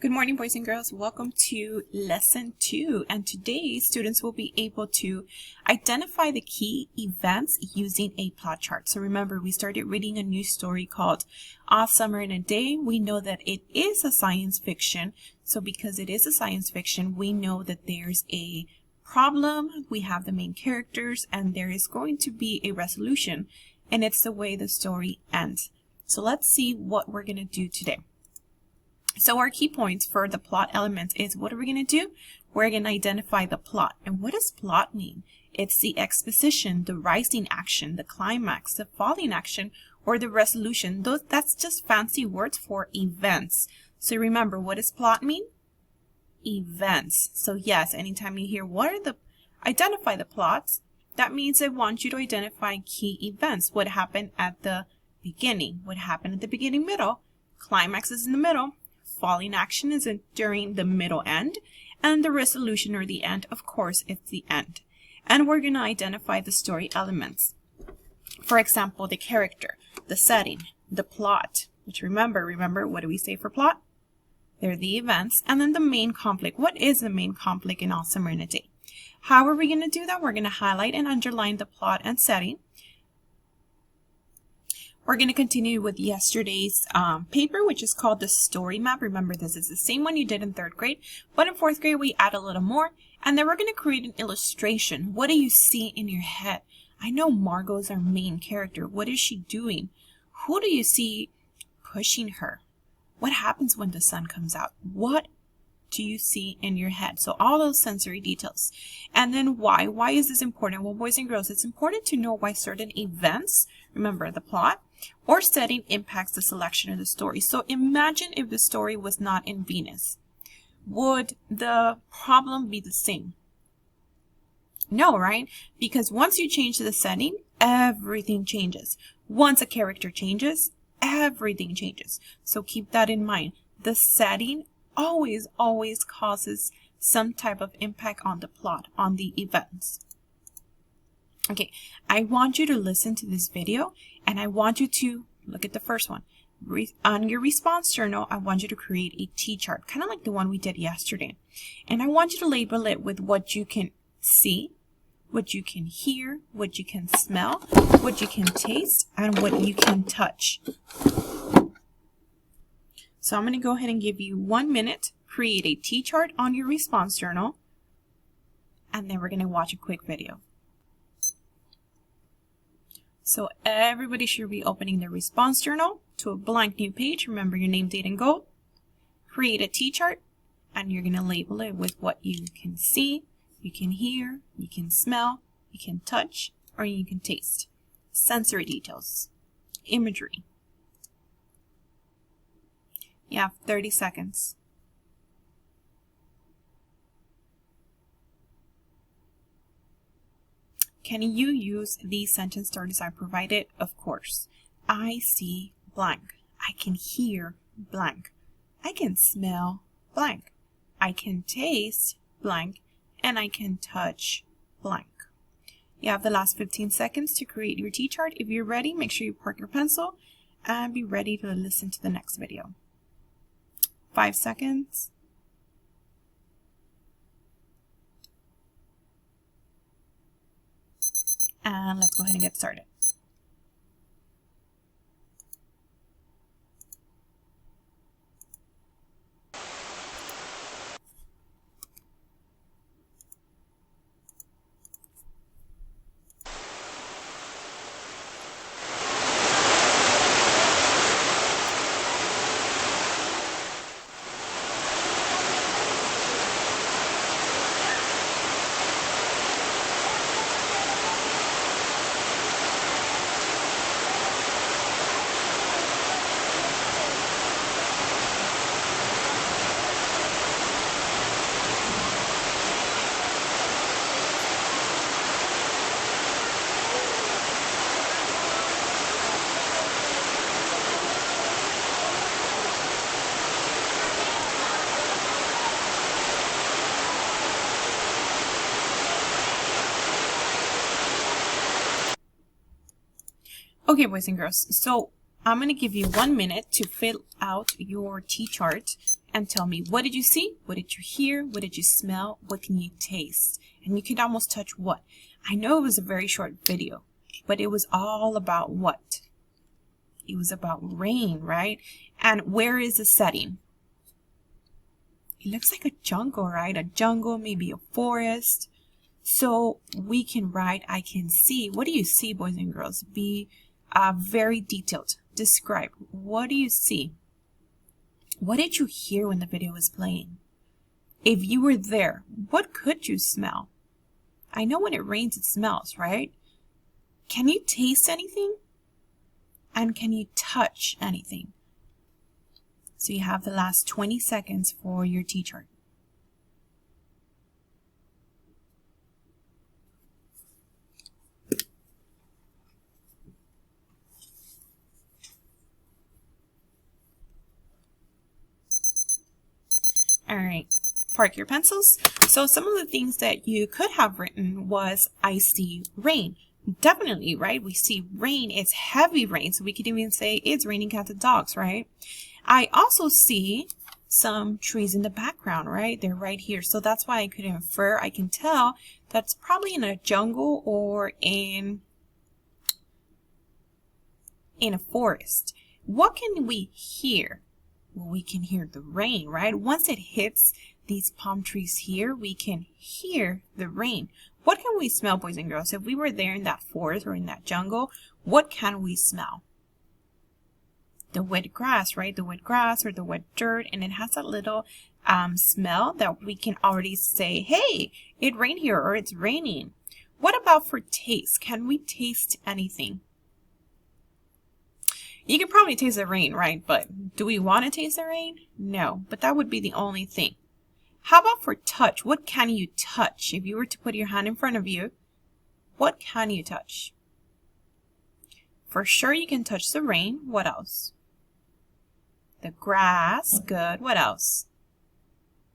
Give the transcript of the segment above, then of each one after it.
Good morning, boys and girls. Welcome to lesson 2. And today, students will be able to identify the key events using a plot chart. So remember, we started reading a new story called A Summer in a Day. We know that it is a science fiction. So because it is a science fiction, we know that there's a problem. We have the main characters and there is going to be a resolution. And it's the way the story ends. So let's see what we're going to do today. So our key points for the plot elements is what are we going to do? We're going to identify the plot. And what does plot mean? It's the exposition, the rising action, the climax, the falling action, or the resolution. That's just fancy words for events. So remember, what does plot mean? Events. So yes, anytime you hear identify the plots, that means I want you to identify key events. What happened at the beginning? What happened at the beginning, middle? Climax is in the middle. Falling action is during the middle end, and the resolution or the end, of course, is the end. And we're going to identify the story elements. For example, the character, the setting, the plot, which remember, what do we say for plot? They're the events, and then the main conflict. What is the main conflict in A Summer in a Day? How are we going to do that? We're going to highlight and underline the plot and setting. We're going to continue with yesterday's paper, which is called the story map. Remember, this is the same one you did in 3rd grade, but in 4th grade, we add a little more. And then we're going to create an illustration. What do you see in your head? I know Margot is our main character. What is she doing? Who do you see pushing her? What happens when the sun comes out? What do you see in your head? So all those sensory details. And then why? Why is this important? Well, boys and girls, it's important to know why certain events, remember the plot, or setting impacts the selection of the story. So imagine if the story was not in Venus. Would the problem be the same? No, right? Because once you change the setting, everything changes. Once a character changes, everything changes. So keep that in mind. The setting always causes some type of impact on the plot, on the events. Okay, I want you to listen to this video and I want you to look at the first one. On your response journal, I want you to create a T-chart, kind of like the one we did yesterday. And I want you to label it with what you can see, what you can hear, what you can smell, what you can taste, and what you can touch. So I'm going to go ahead and give you 1 minute, create a T-chart on your response journal, and then we're going to watch a quick video. So everybody should be opening their response journal to a blank new page. Remember your name, date, and goal. Create a T-chart, and you're going to label it with what you can see, you can hear, you can smell, you can touch, or you can taste. Sensory details, imagery. You have 30 seconds. Can you use these sentence starters I provided? Of course. I see blank. I can hear blank. I can smell blank. I can taste blank. And I can touch blank. You have the last 15 seconds to create your T-chart. If you're ready, make sure you park your pencil and be ready to listen to the next video. 5 seconds. And let's go ahead and get started. Okay, boys and girls, so I'm going to give you 1 minute to fill out your T-chart and tell me, what did you see? What did you hear? What did you smell? What can you taste? And you can almost touch what? I know it was a very short video, but it was all about what? It was about rain, right? And where is the setting? It looks like a jungle, right? A jungle, maybe a forest. So we can write, I can see. What do you see, boys and girls? Be very detailed. Describe. What do you see? What did you hear when the video was playing? If you were there, what could you smell? I know when it rains, it smells, right? Can you taste anything? And can you touch anything? So you have the last 20 seconds for your T-chart. All right, park your pencils. So some of the things that you could have written was, I see rain. Definitely, right? We see rain. It's heavy rain. So we could even say it's raining cats and dogs, right? I also see some trees in the background, right? They're right here. So that's why I could infer, I can tell that's probably in a jungle or in a forest. What can we hear? Well, we can hear the rain, right? Once it hits these palm trees here, we can hear the rain. What can we smell, boys and girls? If we were there in that forest or in that jungle, what can we smell? The wet grass, right? The wet grass or the wet dirt, and it has a little smell that we can already say, hey, it rained here or it's raining. What about for taste? Can we taste anything? You can probably taste the rain, right? But do we want to taste the rain? No, but that would be the only thing. How about for touch? What can you touch? If you were to put your hand in front of you, what can you touch? For sure you can touch the rain. What else? The grass. Good. What else?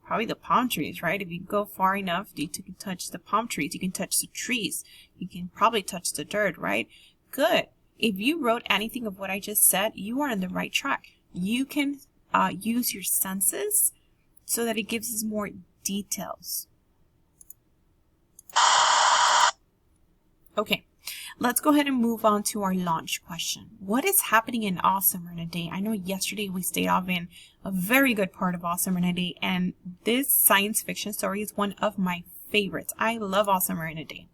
Probably the palm trees, right? If you go far enough, you can touch the palm trees. You can touch the trees. You can probably touch the dirt, right? Good. If you wrote anything of what I just said, you are on the right track. You can use your senses so that it gives us more details. Okay, let's go ahead and move on to our launch question. What is happening in All Summer in a Day? I know yesterday we stayed off in a very good part of All Summer in a Day, and this science fiction story is one of my favorites. I love All Summer in a Day.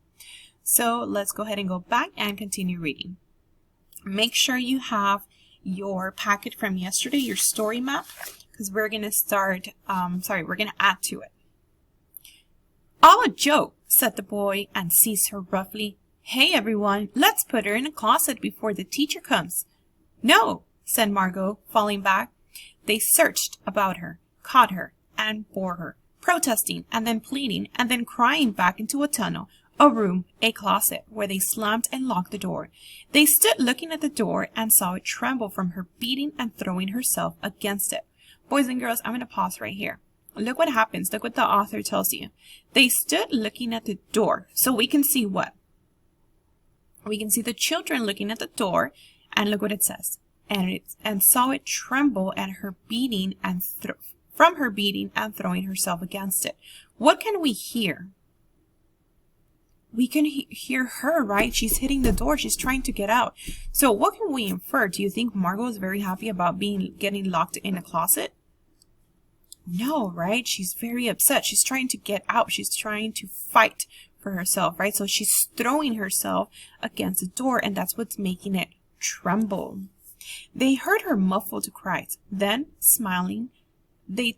So let's go ahead and go back and continue reading. Make sure you have your packet from yesterday, your story map, because we're going to start, we're going to add to it. All a joke, said the boy and seized her roughly. Hey everyone, let's put her in a closet before the teacher comes. No, said Margot, falling back. They searched about her, caught her, and bore her, protesting and then pleading and then crying back into a tunnel, a room, a closet, where they slammed and locked the door. They stood looking at the door and saw it tremble from her beating and throwing herself against it. Boys and girls, I'm going to pause right here. Look what happens. Look what the author tells you. They stood looking at the door. So we can see what? We can see the children looking at the door, and look what it says. And saw it tremble at her beating and from her beating and throwing herself against it. What can we hear? We can hear her, right? She's hitting the door. She's trying to get out. So what can we infer? Do you think Margot is very happy about getting locked in a closet? No, right? She's very upset. She's trying to get out. She's trying to fight for herself, right? So she's throwing herself against the door, and that's what's making it tremble. They heard her muffled cries. Then, smiling, they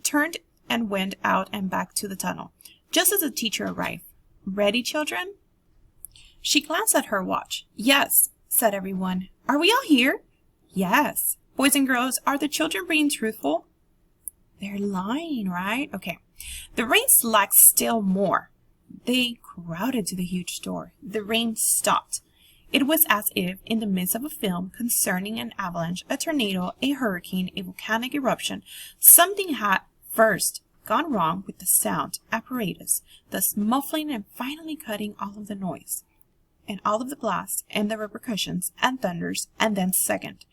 turned and went out and back to the tunnel, just as the teacher arrived. Ready, children? She glanced at her watch. Yes, said everyone. Are we all here? Yes. Boys and girls, are the children being truthful? They're lying, right? Okay. The rain slacked still more. They crowded to the huge door. The rain stopped. It was as if, in the midst of a film concerning an avalanche, a tornado, a hurricane, a volcanic eruption, something had first gone wrong with the sound apparatus, thus muffling and finally cutting all of the noise, and all of the blasts, and the repercussions, and thunders, and then second,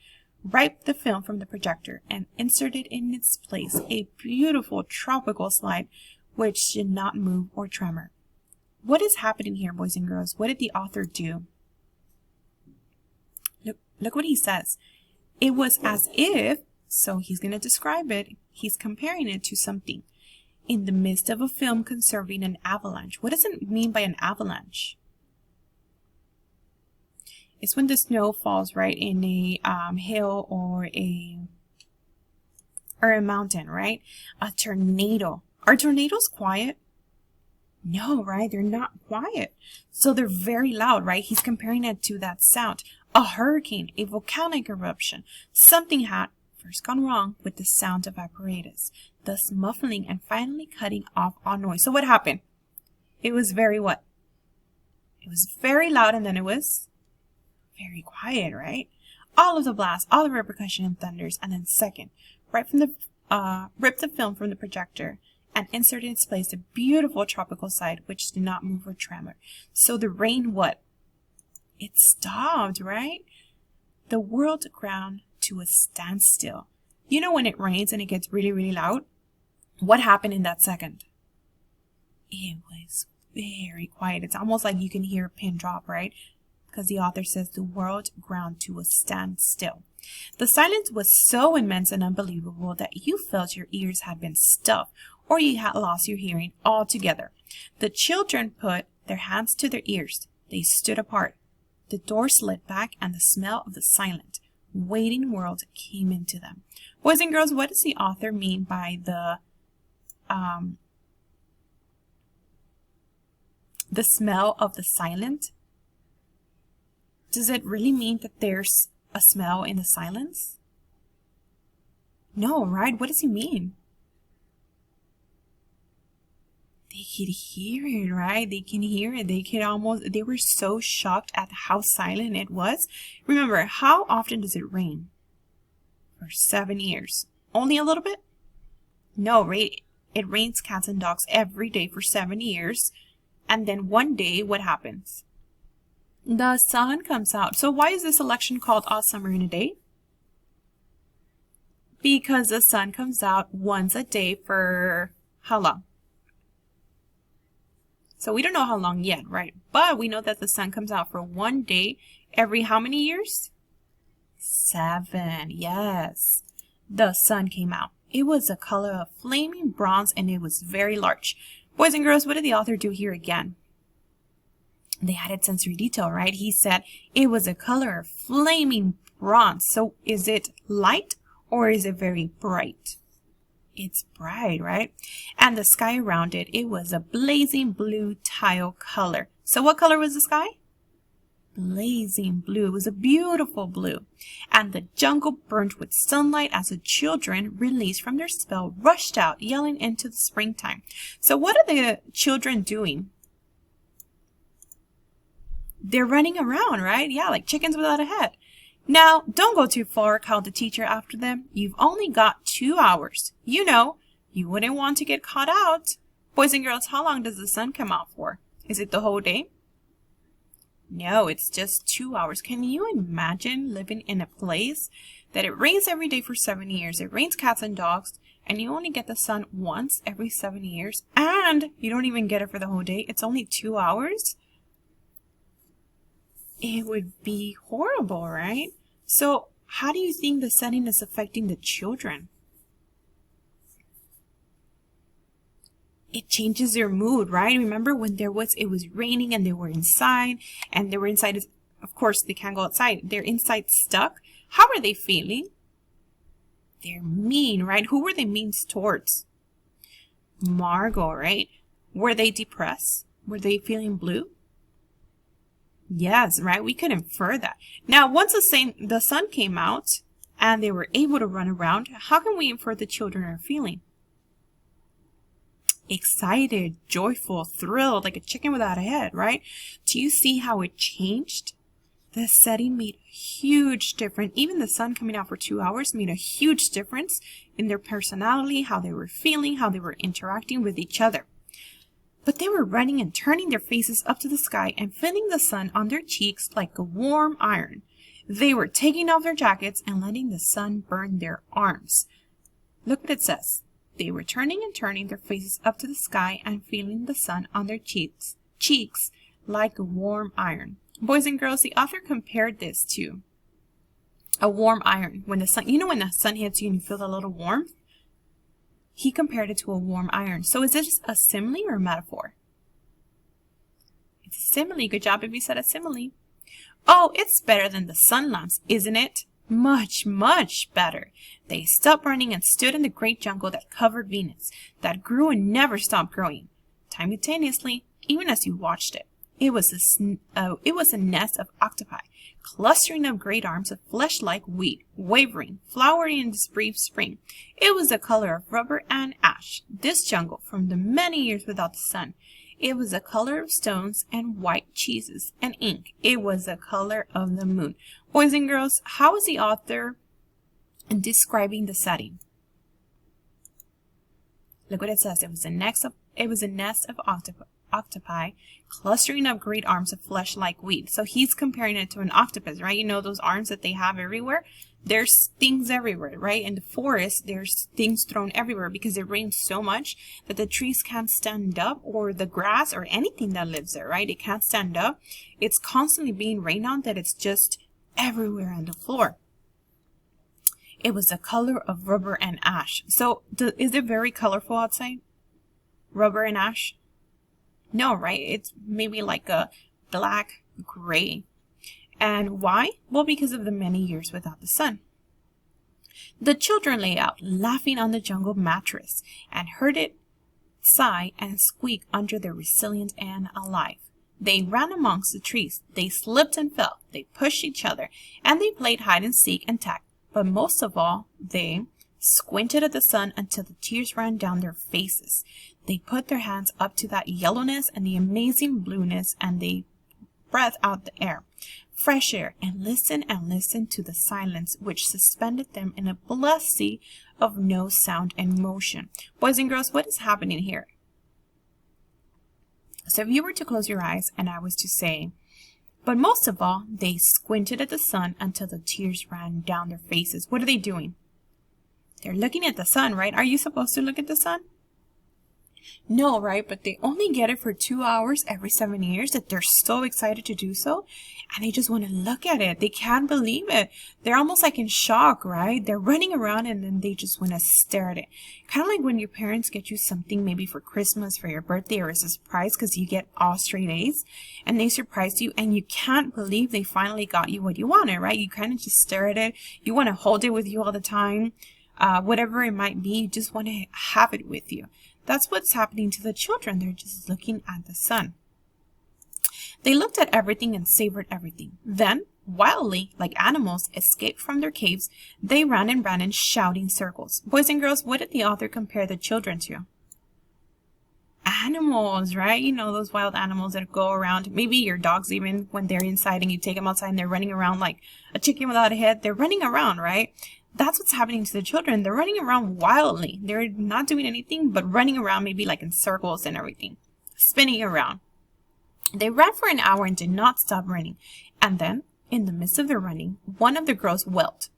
Wipe the film from the projector and inserted in its place a beautiful tropical slide which did not move or tremor. What is happening here, boys and girls? What did the author do? Look what he says. It was as if, so he's going to describe it, he's comparing it to something. In the midst of a film conserving an avalanche. What does it mean by an avalanche? It's when the snow falls right in a hill or a mountain, right? A tornado. Are tornadoes quiet? No, right? They're not quiet. So they're very loud, right? He's comparing it to that sound. A hurricane, a volcanic eruption. Something had first gone wrong with the sound of apparatus, thus muffling and finally cutting off all noise. So what happened? It was very what? It was very loud, and then it was very quiet, right? All of the blasts, all the repercussion and thunders, and then second, right from the ripped the film from the projector and inserted in its place a beautiful tropical slide which did not move or tremor. So the rain what? It stopped, right? The world ground to a standstill. You know when it rains and it gets really, really loud? What happened in that second? It was very quiet. It's almost like you can hear a pin drop, right? Because the author says the world ground to a standstill. The silence was so immense and unbelievable that you felt your ears had been stuffed or you had lost your hearing altogether. The children put their hands to their ears. They stood apart. The door slid back and the smell of the silent, waiting world came into them. Boys and girls, what does the author mean by the smell of the silent? Does it really mean that there's a smell in the silence? No, right? What does he mean? They could hear it, right? They can hear it. They were so shocked at how silent it was. Remember, how often does it rain? For 7 years. Only a little bit? No, right? It rains cats and dogs every day for 7 years. And then one day, what happens? The sun comes out. So why is this selection called All Summer in a Day? Because the sun comes out once a day for how long? So we don't know how long yet, right? But we know that the sun comes out for one day every how many years? 7, yes. The sun came out. It was a color of flaming bronze and it was very large. Boys and girls, what did the author do here again? They added sensory detail, right? He said it was a color of flaming bronze. So is it light or is it very bright? It's bright, right? And the sky around it, it was a blazing blue tile color. So what color was the sky? Blazing blue. It was a beautiful blue. And the jungle burnt with sunlight as the children, released from their spell, rushed out, yelling into the springtime. So what are the children doing? They're running around, right? Yeah, like chickens without a head. Now, don't go too far, called the teacher after them. You've only got 2 hours. You know, you wouldn't want to get caught out. Boys and girls, how long does the sun come out for? Is it the whole day? No, it's just 2 hours. Can you imagine living in a place that it rains every day for 7 years? It rains cats and dogs, and you only get the sun once every 7 years, and you don't even get it for the whole day. It's only 2 hours. It would be horrible, right? So how do you think the setting is affecting the children? It changes their mood, right? Remember when it was raining and they were inside, of course they can't go outside. They're inside stuck. How are they feeling? They're mean, right? Who were they mean towards? Margot, right? Were they depressed? Were they feeling blue? Yes, right? We could infer that. Now, once the sun came out and they were able to run around, how can we infer the children are feeling? Excited, joyful, thrilled, like a chicken without a head, right? Do you see how it changed? The setting made a huge difference. Even the sun coming out for 2 hours made a huge difference in their personality, how they were feeling, how they were interacting with each other. But they were running and turning their faces up to the sky and feeling the sun on their cheeks like a warm iron. They were taking off their jackets and letting the sun burn their arms. Look what it says. They were turning and turning their faces up to the sky and feeling the sun on their cheeks like a warm iron. Boys and girls, the author compared this to a warm iron. When the sun, when the sun hits you and you feel a little warmth? He compared it to a warm iron. So is this a simile or a metaphor? It's a simile. Good job if you said a simile. Oh, it's better than the sun lamps, isn't it? Much, much better. They stopped running and stood in the great jungle that covered Venus, that grew and never stopped growing. Simultaneously, even as you watched it, it was a nest of octopi, clustering of great arms of flesh-like wheat, wavering, flowering in this brief spring. It was the color of rubber and ash, this jungle from the many years without the sun. It was the color of stones and white cheeses and ink. It was the color of the moon. Boys and girls, how is the author describing the setting? Look what it says. It was a nest of octopi, clustering of great arms of flesh like wheat. So he's comparing it to an octopus, right? You know those arms that they have everywhere? There's things everywhere, right? In the forest, there's things thrown everywhere because it rains so much that the trees can't stand up, or the grass or anything that lives there, right? It can't stand up. It's constantly being rained on that it's just everywhere on the floor. It was the color of rubber and ash. So is it very colorful outside? Rubber and ash? No, right? It's maybe like a black gray. And why? Well, because of the many years without the sun. The children lay out, laughing on the jungle mattress, and heard it sigh and squeak under their resilient and alive. They ran amongst the trees. They slipped and fell. They pushed each other, and they played hide and seek and tag. But most of all, they squinted at the sun until the tears ran down their faces. They put their hands up to that yellowness and the amazing blueness, and they breathed out the air, fresh air, and listened to the silence which suspended them in a blessed sea of no sound and motion. Boys and girls, what is happening here? So if you were to close your eyes and I was to say, but most of all, they squinted at the sun until the tears ran down their faces. What are they doing? They're looking at the sun, right? Are you supposed to look at the sun? No, right? But they only get it for 2 hours every 7 years, that they're so excited to do so. And they just want to look at it. They can't believe it. They're almost like in shock, right? They're running around and then they just want to stare at it. Kind of like when your parents get you something maybe for Christmas, for your birthday, or as a surprise because you get all straight A's. And they surprise you and you can't believe they finally got you what you wanted, right? You kind of just stare at it. You want to hold it with you all the time. Whatever it might be, you just want to have it with you. That's what's happening to the children. They're just looking at the sun. They looked at everything and savored everything. Then, wildly, like animals escaped from their caves, they ran in shouting circles. Boys and girls, what did the author compare the children to? Animals, right? You know, those wild animals that go around. Maybe your dogs, even when they're inside and you take them outside and they're running around like a chicken without a head. They're running around, right? That's what's happening to the children. They're running around wildly. They're not doing anything but running around, maybe like in circles and everything, spinning around. They ran for an hour and did not stop running. And then, in the midst of their running, one of the girls wailed.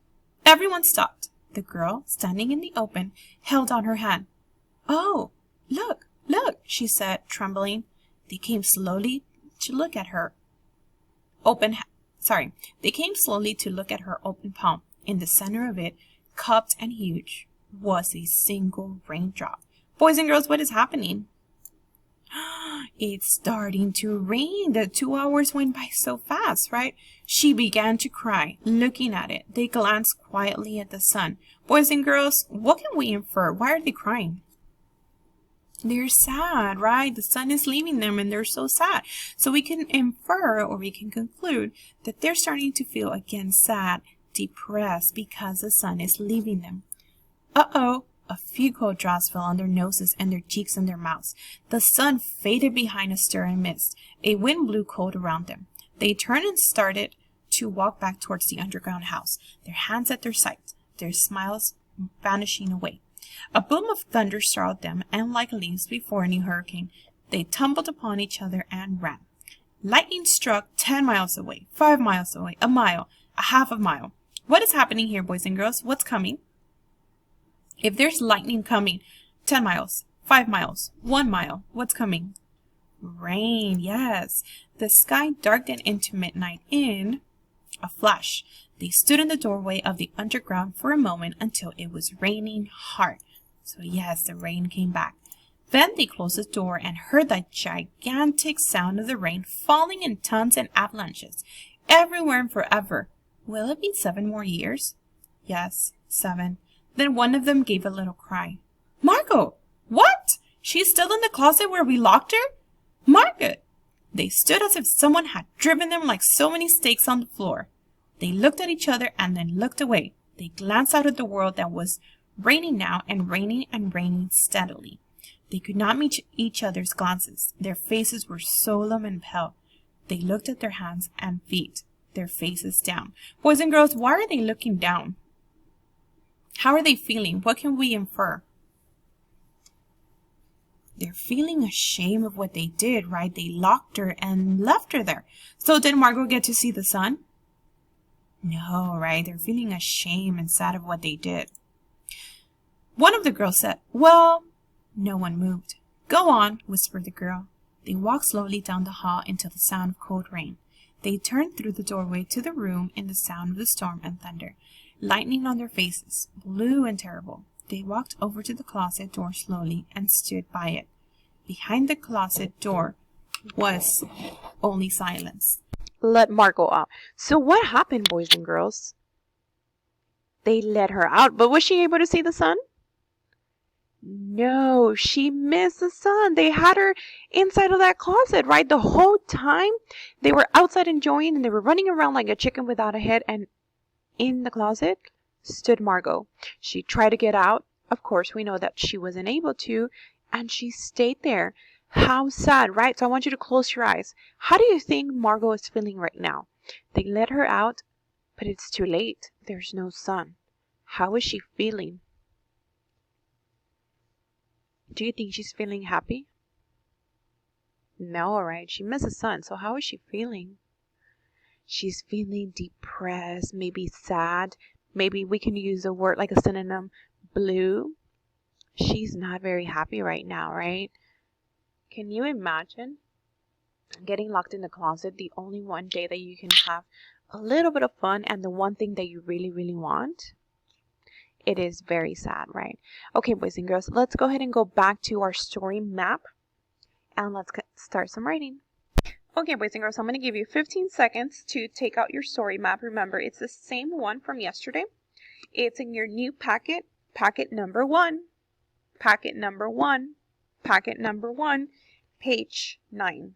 Everyone stopped. The girl, standing in the open, held out her hand. "Oh, look, look," she said, trembling. They came slowly to look at her open palm. In the center of it, cupped and huge, was a single raindrop. Boys and girls, what is happening? It's starting to rain. The 2 hours went by so fast, right? She began to cry, looking at it. They glanced quietly at the sun. Boys and girls, what can we infer? Why are they crying? They're sad, right? The sun is leaving them and they're so sad. So we can infer, or we can conclude, that they're starting to feel again sad, depressed, because the sun is leaving them. Uh-oh. A few cold drops fell on their noses and their cheeks and their mouths. The sun faded behind a stirring mist. A wind blew cold around them. They turned and started to walk back towards the underground house, their hands at their sides, their smiles vanishing away. A boom of thunder startled them, and like leaves before a new hurricane, they tumbled upon each other and ran. Lightning struck 10 miles away, 5 miles away, a mile. a half a mile. What is happening here, boys and girls? What's coming? If there's lightning coming, 10 miles, 5 miles, 1 mile, what's coming? Rain, yes. The sky darkened into midnight in a flash. They stood in the doorway of the underground for a moment until it was raining hard. So yes, the rain came back. Then they closed the door and heard the gigantic sound of the rain falling in tons and avalanches, everywhere and forever. Will it be 7 more years? Yes, 7. Then one of them gave a little cry. Margot! What? She's still in the closet where we locked her? Margot! They stood as if someone had driven them like so many stakes on the floor. They looked at each other and then looked away. They glanced out at the world that was raining now and raining steadily. They could not meet each other's glances. Their faces were solemn and pale. They looked at their hands and feet, their faces down. Boys and girls, why are they looking down? How are they feeling? What can we infer? They're feeling ashamed of what they did, right? They locked her and left her there. So did Margot get to see the sun? No, right? They're feeling ashamed and sad of what they did. One of the girls said, well, no one moved. Go on, whispered the girl. They walked slowly down the hall into the sound of cold rain. They turned through the doorway to the room in the sound of the storm and thunder, lightning on their faces, blue and terrible. They walked over to the closet door slowly and stood by it. Behind the closet door was only silence. Let Margot out. So what happened, boys and girls? They let her out, but was she able to see the sun? No, she missed the sun. They had her inside of that closet, right? The whole time they were outside enjoying and they were running around like a chicken without a head, and in the closet stood Margot. She tried to get out. Of course, we know that she wasn't able to, and she stayed there. How sad, right? So I want you to close your eyes. How do you think Margot is feeling right now? They let her out, but it's too late. There's no sun. How is she feeling? Do you think she's feeling happy? No, right? She missed the sun. So how is she feeling? She's feeling depressed, maybe sad. Maybe we can use a word like a synonym, blue. She's not very happy right now, right? Can you imagine getting locked in the closet, the only one day that you can have a little bit of fun and the one thing that you really, really want? It is very sad, right? Okay, boys and girls, let's go ahead and go back to our story map and let's start some writing. Okay, boys and girls, I'm going to give you 15 seconds to take out your story map. Remember, it's the same one from yesterday. It's in your new packet, packet number 1, packet number 1, packet number 1, page 9.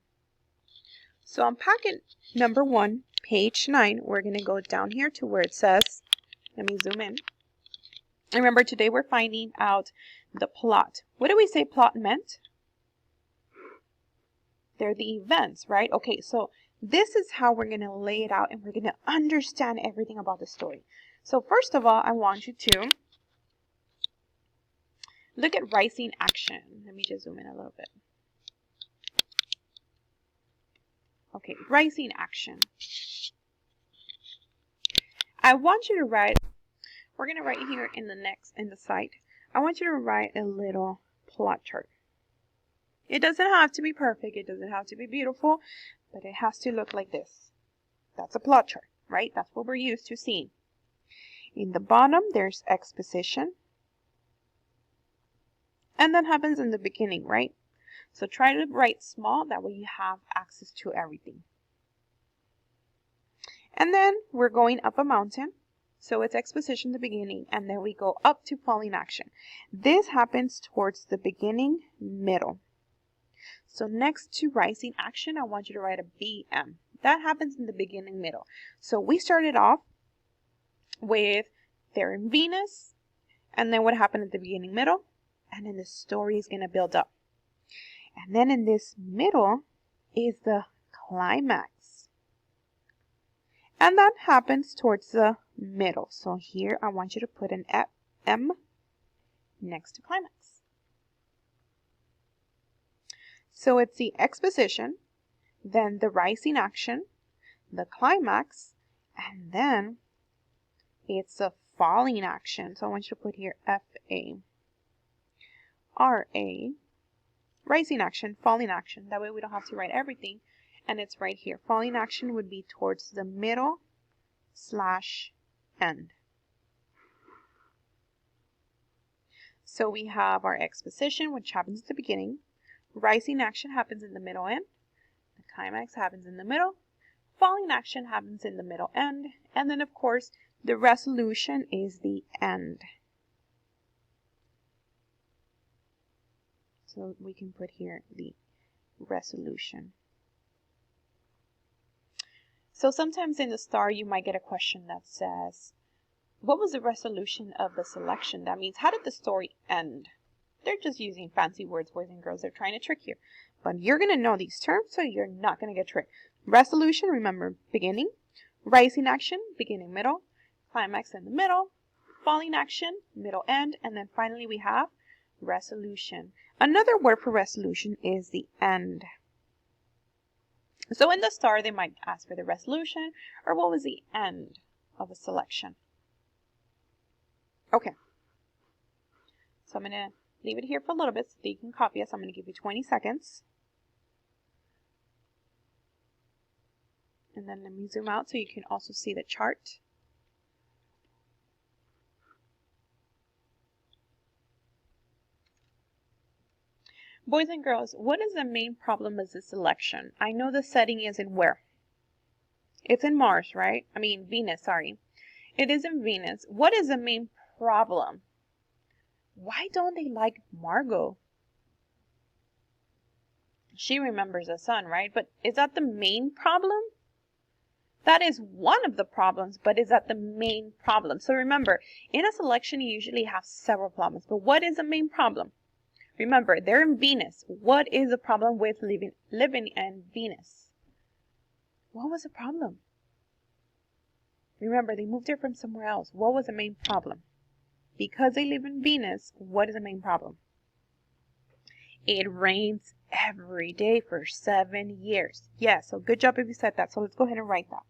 So on packet number 1, page 9, we're going to go down here to where it says, let me zoom in. Remember, today we're finding out the plot. What did we say plot meant? They're the events, right? Okay, so this is how we're going to lay it out and we're going to understand everything about the story. So first of all, I want you to look at rising action. Let me just zoom in a little bit. Okay, rising action. I want you to write, we're going to write here in the site, I want you to write a little plot chart. It doesn't have to be perfect, it doesn't have to be beautiful, but it has to look like this. That's a plot chart, right? That's what we're used to seeing. In the bottom, there's exposition. And that happens in the beginning, right? So try to write small, that way you have access to everything. And then we're going up a mountain. So it's exposition, the beginning, and then we go up to falling action. This happens towards the beginning, middle. So next to rising action, I want you to write a BM. That happens in the beginning, middle. So we started off with they're in Venus, and then what happened at the beginning, middle, and then the story is going to build up. And then in this middle is the climax. And that happens towards the middle. So here I want you to put an M next to climax. So it's the exposition, then the rising action, the climax, And then it's a falling action. So I want you to put here F-A. R-A. Rising action, falling action. That way we don't have to write everything. And it's right here. Falling action would be towards the middle / end. So we have our exposition, which happens at the beginning. Rising action happens in the middle end. The climax happens in the middle. Falling action happens in the middle end. And then, of course, the resolution is the end. So we can put here the resolution. So sometimes in the star, you might get a question that says, what was the resolution of the selection? That means, how did the story end? They're just using fancy words, boys and girls. They're trying to trick you. But you're going to know these terms, so you're not going to get tricked. Resolution, remember, beginning. Rising action, beginning, middle. Climax in the middle. Falling action, middle, end. And then finally we have resolution. Another word for resolution is the end. So in the star, they might ask for the resolution or what was the end of a selection. Okay. So I'm going to leave it here for a little bit so that you can copy it. So I'm going to give you 20 seconds. And then let me zoom out so you can also see the chart. Boys and girls, what is the main problem of this selection? I know the setting is in where? It's in Mars, right? I mean, Venus, sorry. It is in Venus. What is the main problem? Why don't they like Margot? She remembers the sun, right? But is that the main problem? That is one of the problems, but is that the main problem? So remember, in a selection, you usually have several problems. But what is the main problem? Remember, they're in Venus. What is the problem with living in Venus? What was the problem? Remember, they moved there from somewhere else. What was the main problem? Because they live in Venus, what is the main problem? It rains every day for 7 years. Yes, so good job if you said that. So let's go ahead and write that.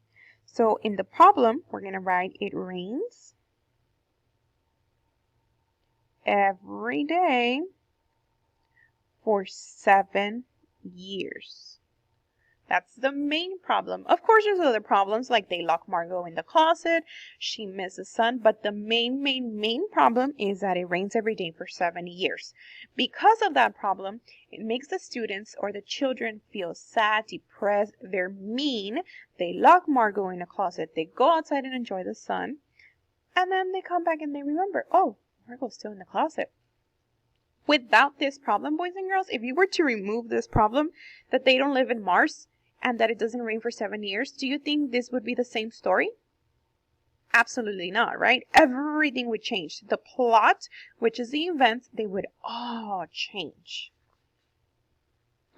So in the problem, we're going to write it rains every day for 7 years. That's the main problem. Of course, there's other problems like they lock Margot in the closet, she missed the sun, but the main problem is that it rains every day for 7 years. Because of that problem, it makes the students or the children feel sad, depressed, they're mean, they lock Margot in a closet, they go outside and enjoy the sun, and then they come back and they remember, oh, Margot's still in the closet. Without this problem, boys and girls, if you were to remove this problem that they don't live in Mars and that it doesn't rain for 7 years, do you think this would be the same story? Absolutely not, right? Everything would change. The plot, which is the events, they would all change.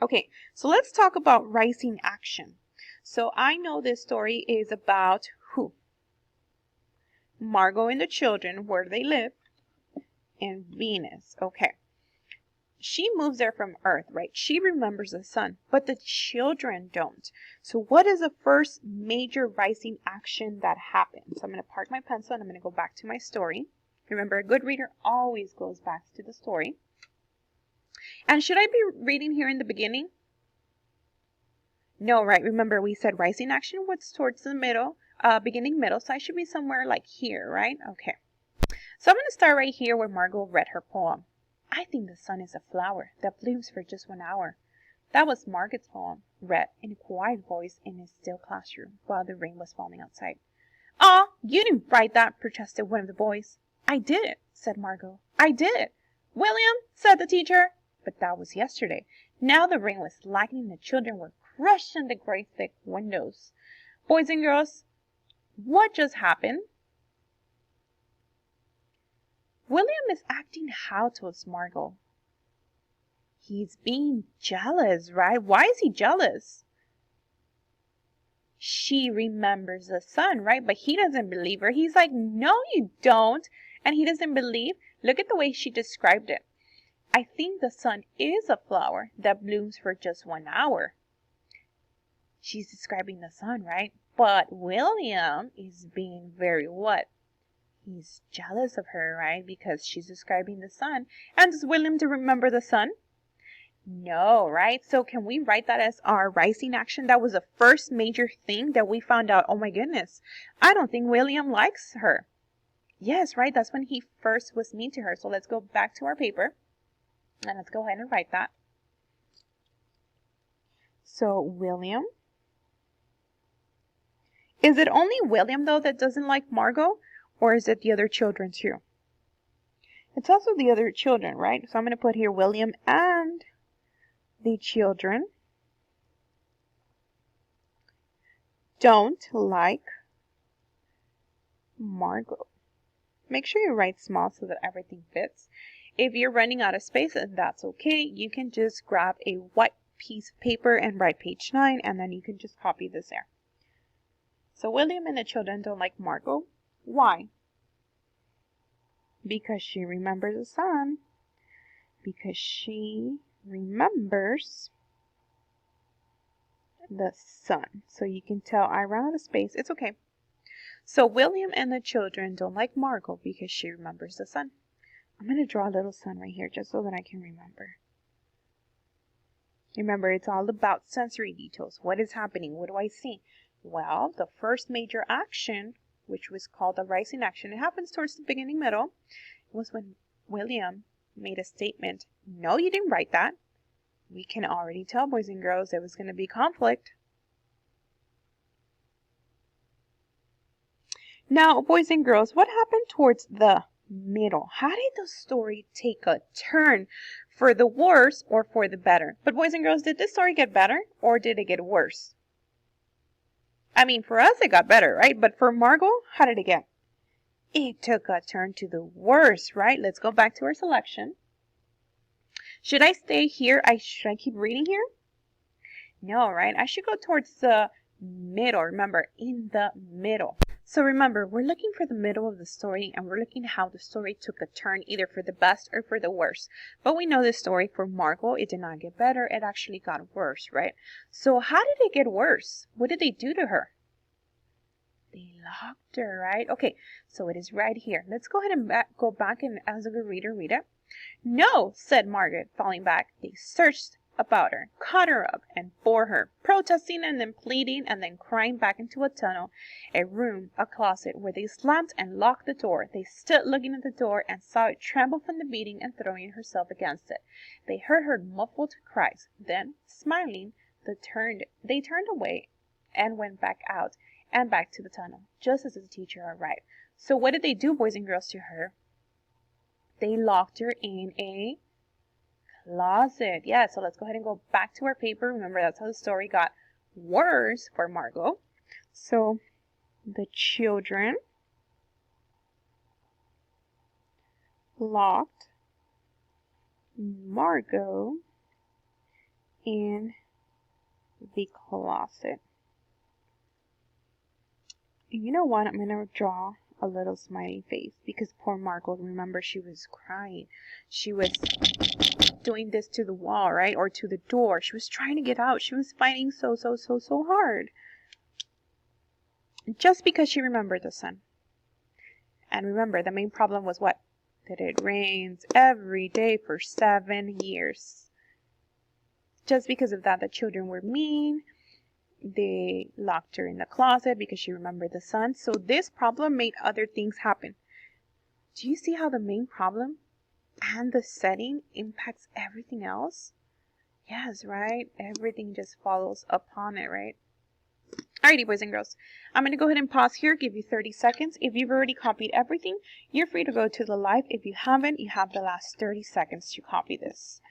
Okay, so let's talk about rising action. So I know this story is about who? Margot and the children, where they live, in Venus. Okay. She moves there from Earth, right? She remembers the sun, but the children don't. So what is the first major rising action that happens? So I'm going to park my pencil and I'm going to go back to my story. Remember, a good reader always goes back to the story. And should I be reading here in the beginning? No, right? Remember, we said rising action was towards the middle, beginning middle. So I should be somewhere like here, right? Okay. So I'm going to start right here where Margot read her poem. I think the sun is a flower that blooms for just 1 hour. That was Margaret's poem, read in a quiet voice in a still classroom while the rain was falling outside. "Aw, you didn't write that," protested one of the boys. "I did it," said Margot. "I did it." "William," said the teacher. But that was yesterday. Now the rain was slackening and the children were crushed in the great thick windows. Boys and girls, what just happened? William is acting how towards Margot? He's being jealous, right? Why is he jealous? She remembers the sun, right? But he doesn't believe her. He's like, no, you don't. And he doesn't believe. Look at the way she described it. I think the sun is a flower that blooms for just 1 hour. She's describing the sun, right? But William is being very what? He's jealous of her, right? Because she's describing the sun. And does William to remember the sun? No, right? So can we write that as our rising action? That was the first major thing that we found out. Oh my goodness, I don't think William likes her. Yes, right? That's when he first was mean to her. So let's go back to our paper and let's go ahead and write that. So William. Is it only William though that doesn't like Margot? Or is it the other children too? It's also the other children, right? So I'm going to put here William and the children don't like Margot. Make sure you write small so that everything fits. If you're running out of space, that's okay. You can just grab a white piece of paper and write page 9, and then you can just copy this there. So William and the children don't like Margot. Why? Because she remembers the sun. Because she remembers the sun. So you can tell I ran out of space. It's okay. So William and the children don't like Margot because she remembers the sun. I'm going to draw a little sun right here just so that I can remember. Remember, it's all about sensory details. What is happening? What do I see? Well, the first major action, which was called the rising action, it happens towards the beginning middle, was when William made a statement. No, you didn't write that. We can already tell, boys and girls, there was going to be conflict. Now, boys and girls, what happened towards the middle? How did the story take a turn for the worse or for the better? But boys and girls, did this story get better or did it get worse? I mean, for us, it got better, right? But for Margot, how did it get? It took a turn to the worse, right? Let's go back to our selection. Should I stay here? Should I keep reading here? No, right? I should go towards the middle. Remember, in the middle. So remember, we're looking for the middle of the story and we're looking at how the story took a turn either for the best or for the worst. But we know the story for Margot, it did not get better. It actually got worse, right? So how did it get worse? What did they do to her? They locked her, right? Okay, so it is right here. Let's go ahead and go back and as a good reader, read it. No, said Margaret, falling back. They searched about her, caught her up, and bore her, protesting and then pleading and then crying back into a tunnel, a room, a closet, where they slammed and locked the door. They stood looking at the door and saw it tremble from the beating and throwing herself against it. They heard her muffled cries. Then, smiling, they turned away and went back out and back to the tunnel, just as the teacher arrived. So what did they do, boys and girls, to her? They locked her in a closet. Yeah, so let's go ahead and go back to our paper. Remember, that's how the story got worse for Margot. So the children locked Margot in the closet. And you know what? I'm going to draw a little smiley face because poor Margot, remember, she was crying. She was doing this to the wall, right? Or to the door. She was trying to get out. She was fighting so hard. Just because she remembered the sun. And remember, the main problem was what? That it rains every day for 7 years. Just because of that, the children were mean. They locked her in the closet because she remembered the sun. So this problem made other things happen. Do you see how the main problem and the setting impacts everything else? Yes, right? Everything just follows upon it, right? Alrighty, boys and girls. I'm going to go ahead and pause here, give you 30 seconds. If you've already copied everything, you're free to go to the live. If you haven't, you have the last 30 seconds to copy this.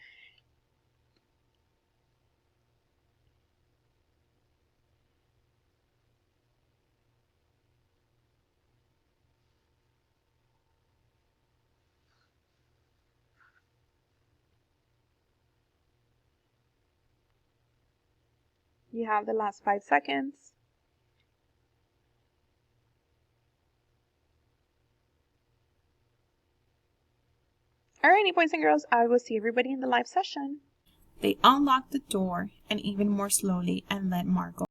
You have the last 5 seconds. Alrighty, boys and girls, I will see everybody in the live session. They unlocked the door and even more slowly and let Margot